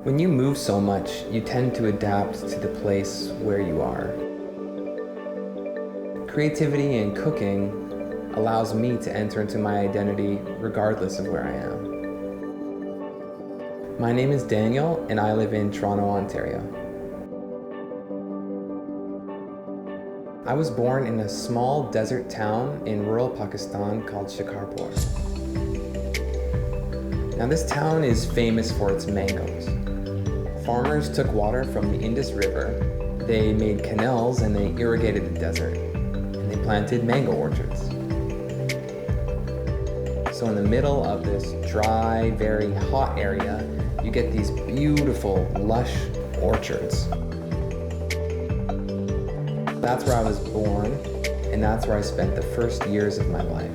When you move so much, you tend to adapt to the place where you are. Creativity in cooking allows me to enter into my identity regardless of where I am. My name is Daniel, and I live in Toronto, Ontario. I was born in a small desert town in rural Pakistan called Shikarpur. Now, this town is famous for its mangoes. Farmers took water from the Indus River, they made canals, and they irrigated the desert, and they planted mango orchards. So in the middle of this dry, very hot area, you get these beautiful, lush orchards. That's where I was born, and that's where I spent the first years of my life.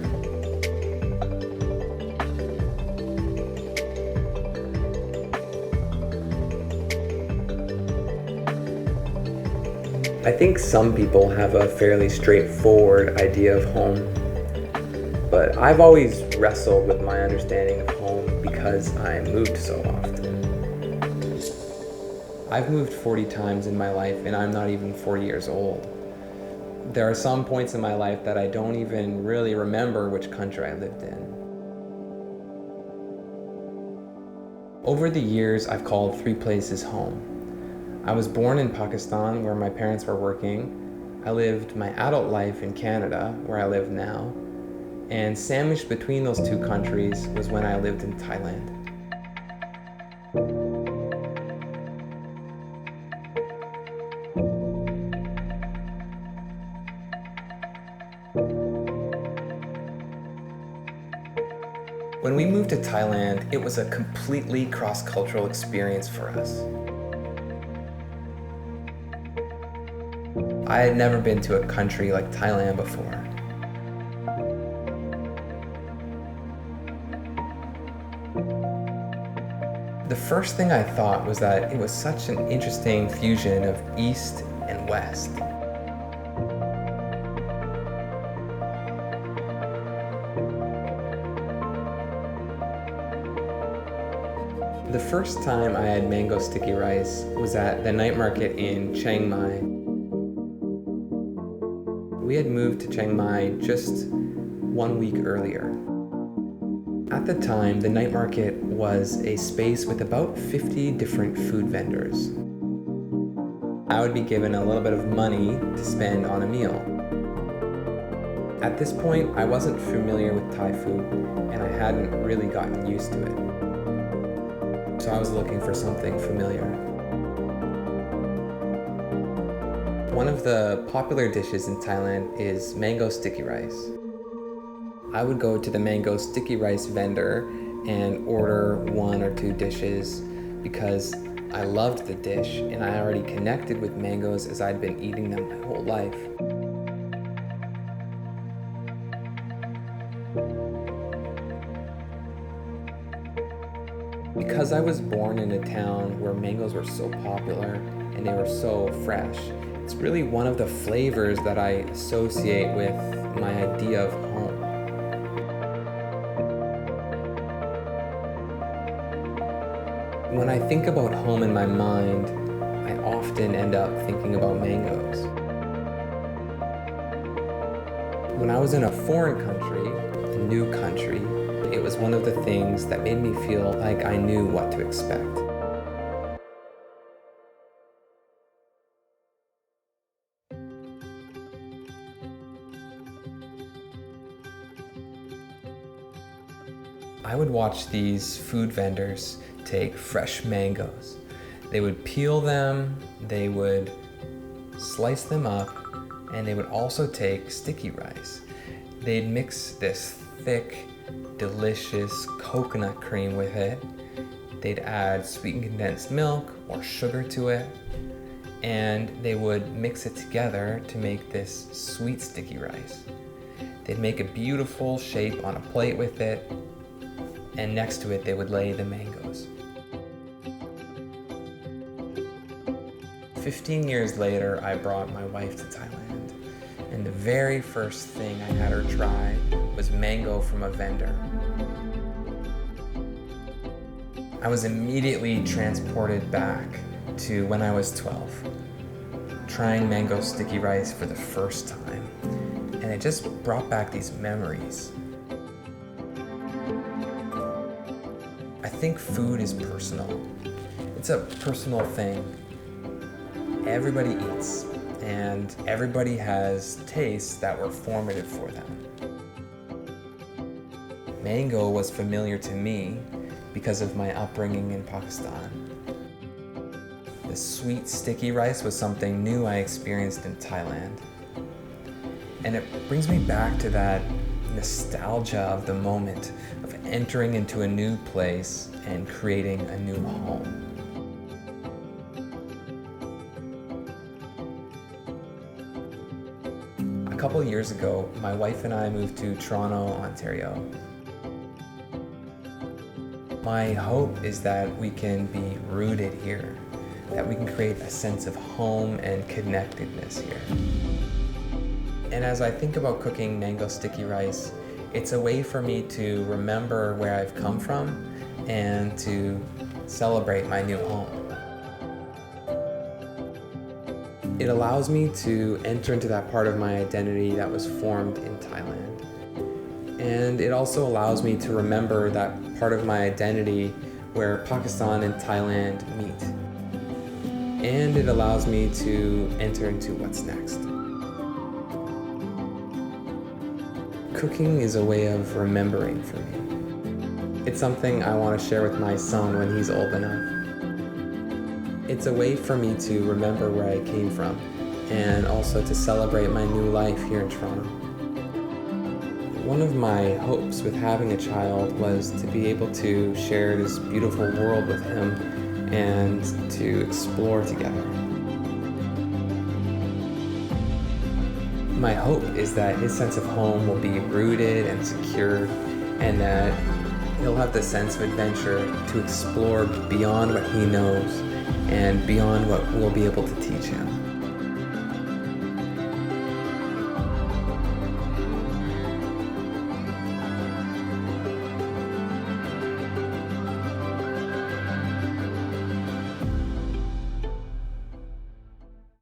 I think some people have a fairly straightforward idea of home, but I've always wrestled with my understanding of home because I moved so often. I've moved 40 times in my life, and I'm not even 40 years old. There are some points in my life that I don't even really remember which country I lived in. Over the years, I've called 3 places home. I was born in Pakistan, where my parents were working. I lived my adult life in Canada, where I live now. And sandwiched between those 2 countries was when I lived in Thailand. When we moved to Thailand, it was a completely cross-cultural experience for us. I had never been to a country like Thailand before. The first thing I thought was that it was such an interesting fusion of East and West. The first time I had mango sticky rice was at the night market in Chiang Mai. We had moved to Chiang Mai just 1 week earlier. At the time, the night market was a space with about 50 different food vendors. I would be given a little bit of money to spend on a meal. At this point, I wasn't familiar with Thai food, and I hadn't really gotten used to it. So I was looking for something familiar. One of the popular dishes in Thailand is mango sticky rice. I would go to the mango sticky rice vendor and order 1 or 2 dishes because I loved the dish and I already connected with mangoes as I'd been eating them my whole life. Because I was born in a town where mangoes were so popular and they were so fresh, it's really one of the flavors that I associate with my idea of home. When I think about home in my mind, I often end up thinking about mangoes. When I was in a foreign country, a new country, it was one of the things that made me feel like I knew what to expect. I would watch these food vendors take fresh mangoes. They would peel them, they would slice them up, and they would also take sticky rice. They'd mix this thick, delicious coconut cream with it. They'd add sweetened condensed milk or sugar to it, and they would mix it together to make this sweet sticky rice. They'd make a beautiful shape on a plate with it, and next to it they would lay the mangoes. 15 years later, I brought my wife to Thailand, and the very first thing I had her try was mango from a vendor. I was immediately transported back to when I was 12, trying mango sticky rice for the first time, and it just brought back these memories. I think food is personal. It's a personal thing. Everybody eats, and everybody has tastes that were formative for them. Mango was familiar to me because of my upbringing in Pakistan. The sweet sticky rice was something new I experienced in Thailand. And it brings me back to that nostalgia of the moment of entering into a new place and creating a new home. A couple years ago, my wife and I moved to Toronto, Ontario. My hope is that we can be rooted here, that we can create a sense of home and connectedness here. And as I think about cooking mango sticky rice, it's a way for me to remember where I've come from and to celebrate my new home. It allows me to enter into that part of my identity that was formed in Thailand. And it also allows me to remember that part of my identity where Pakistan and Thailand meet. And it allows me to enter into what's next. Cooking is a way of remembering for me. It's something I want to share with my son when he's old enough. It's a way for me to remember where I came from and also to celebrate my new life here in Toronto. One of my hopes with having a child was to be able to share this beautiful world with him and to explore together. My hope is that his sense of home will be rooted and secure, and that he'll have the sense of adventure to explore beyond what he knows and beyond what we'll be able to teach him.